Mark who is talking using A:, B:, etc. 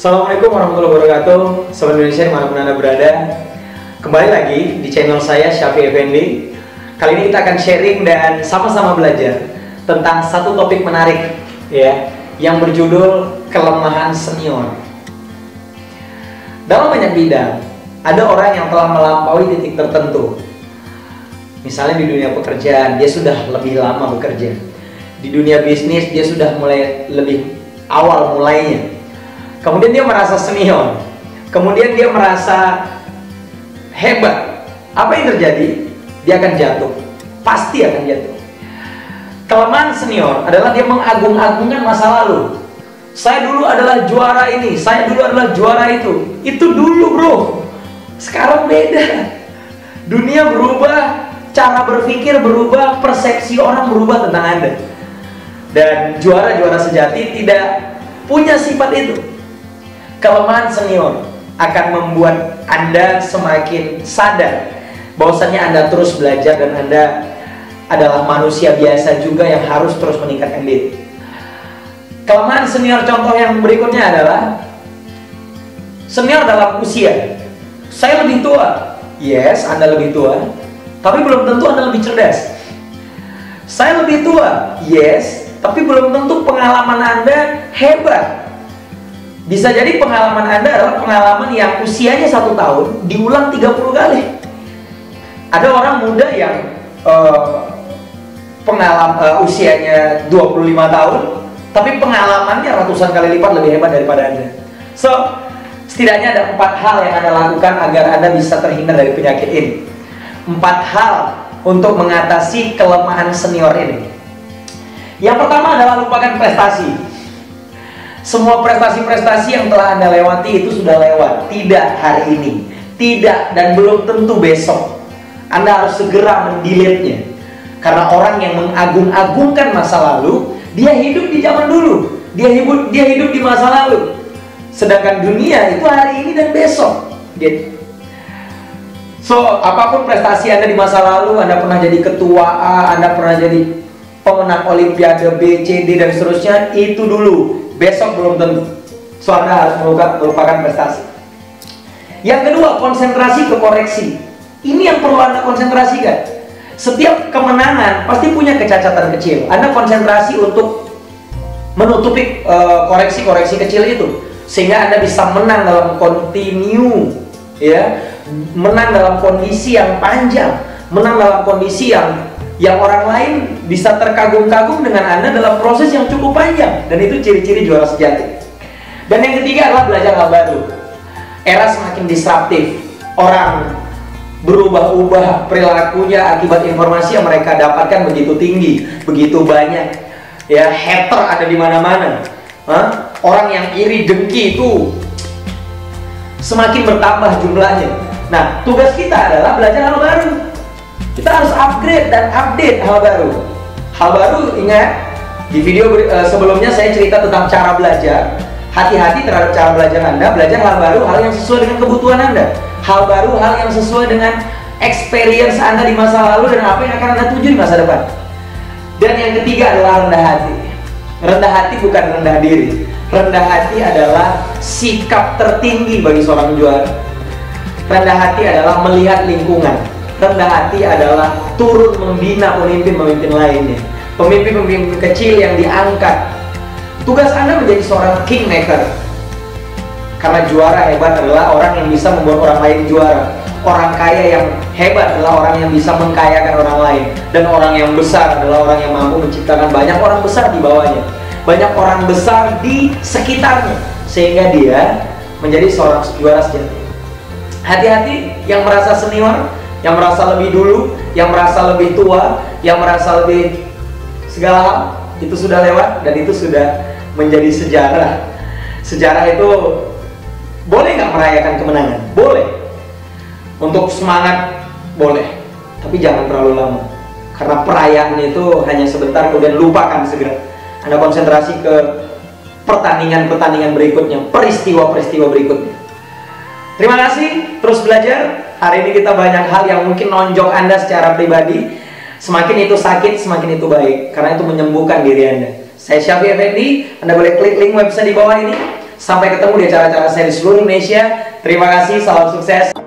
A: Assalamualaikum warahmatullahi wabarakatuh, Sobat Indonesia dimanapun Anda berada. Kembali lagi di channel saya, Syafi Effendi. Kali ini kita akan sharing dan sama-sama belajar tentang satu topik menarik ya, yang berjudul kelemahan senior. Dalam banyak bidang, ada orang yang telah melampaui titik tertentu. Misalnya di dunia pekerjaan, dia sudah lebih lama bekerja. Di dunia bisnis, dia sudah mulai lebih awal mulainya. Kemudian dia merasa senior. Kemudian dia merasa hebat. Apa yang terjadi? Dia akan jatuh. Pasti akan jatuh. Kelemahan senior adalah dia mengagung-agungkan masa lalu. Saya dulu adalah juara ini, saya dulu adalah juara itu. Itu dulu bro. Sekarang beda. Dunia berubah, cara berpikir berubah, persepsi orang berubah tentang Anda. Dan juara-juara sejati tidak punya sifat itu. Kelemahan senior akan membuat Anda semakin sadar bahwasannya Anda terus belajar dan Anda adalah manusia biasa juga yang harus terus meningkatkan diri. Kelemahan senior contoh yang berikutnya adalah senior dalam usia. Saya lebih tua. Yes, Anda lebih tua, tapi belum tentu Anda lebih cerdas. Saya lebih tua. Yes, tapi belum tentu pengalaman Anda hebat. Bisa jadi pengalaman Anda adalah pengalaman yang usianya 1 tahun diulang 30 kali. Ada orang muda yang usianya 25 tahun, tapi pengalamannya ratusan kali lipat lebih hebat daripada Anda. So, setidaknya ada 4 hal yang Anda lakukan agar Anda bisa terhindar dari penyakit ini. 4 hal untuk mengatasi kelemahan senior ini. Yang pertama adalah lupakan prestasi. Semua prestasi-prestasi yang telah Anda lewati itu sudah lewat. Tidak hari ini, tidak dan belum tentu besok. Anda harus segera mendelete-nya. Karena orang yang mengagung-agungkan masa lalu, dia hidup di zaman dulu. Dia hidup di masa lalu. Sedangkan dunia itu hari ini dan besok. So, apapun prestasi Anda di masa lalu, Anda pernah jadi ketua A, Anda pernah jadi pemenang olimpiade B, C, D dan seterusnya, itu dulu. Besok belum tentu. So, Anda harus melupakan prestasi. Yang kedua, konsentrasi ke koreksi. Ini yang perlu Anda konsentrasikan. Setiap kemenangan pasti punya kecacatan kecil. Anda konsentrasi untuk menutupi koreksi-koreksi kecil itu, sehingga Anda bisa menang dalam continue, ya, menang dalam kondisi yang panjang, menang dalam kondisi yang orang lain bisa terkagum-kagum dengan Anda dalam proses yang cukup panjang. Dan itu ciri-ciri juara sejati. Dan yang ketiga adalah belajar hal baru. Era semakin disruptif. Orang berubah-ubah perilakunya akibat informasi yang mereka dapatkan begitu tinggi, begitu banyak. Ya, hater ada di mana-mana. Orang yang iri dengki itu semakin bertambah jumlahnya. Nah, tugas kita adalah belajar hal baru. Kita harus upgrade dan update hal baru. Hal baru, ingat, di video sebelumnya saya cerita tentang cara belajar. Hati-hati terhadap cara belajar Anda. Belajar hal baru, hal yang sesuai dengan kebutuhan Anda. Hal baru, hal yang sesuai dengan experience Anda di masa lalu dan apa yang akan Anda tuju di masa depan. Dan yang ketiga adalah rendah hati. Rendah hati bukan rendah diri. Rendah hati adalah sikap tertinggi bagi seorang juara. Rendah hati adalah melihat lingkungan. Rendah hati adalah turun membina pemimpin-pemimpin lainnya, pemimpin-pemimpin kecil yang diangkat. Tugas Anda menjadi seorang kingmaker. Karena juara hebat adalah orang yang bisa membuat orang lain juara. Orang kaya yang hebat adalah orang yang bisa mengkayakan orang lain. Dan orang yang besar adalah orang yang mampu menciptakan banyak orang besar di bawahnya, banyak orang besar di sekitarnya, sehingga dia menjadi seorang juara sejati. Hati-hati yang merasa senior, yang merasa lebih dulu, yang merasa lebih tua, yang merasa lebih segala hal, itu sudah lewat dan itu sudah menjadi sejarah. Sejarah itu boleh nggak merayakan kemenangan? Boleh. Untuk semangat boleh, tapi jangan terlalu lama. Karena perayaan itu hanya sebentar, kemudian lupakan segera. Anda konsentrasi ke pertandingan-pertandingan berikutnya, peristiwa-peristiwa berikutnya. Terima kasih, terus belajar. Hari ini kita banyak hal yang mungkin nonjok Anda secara pribadi. Semakin itu sakit, semakin itu baik. Karena itu menyembuhkan diri Anda. Saya Syafi Effendi. Anda boleh klik link website di bawah ini. Sampai ketemu di acara-acara saya di seluruh Indonesia. Terima kasih, salam sukses.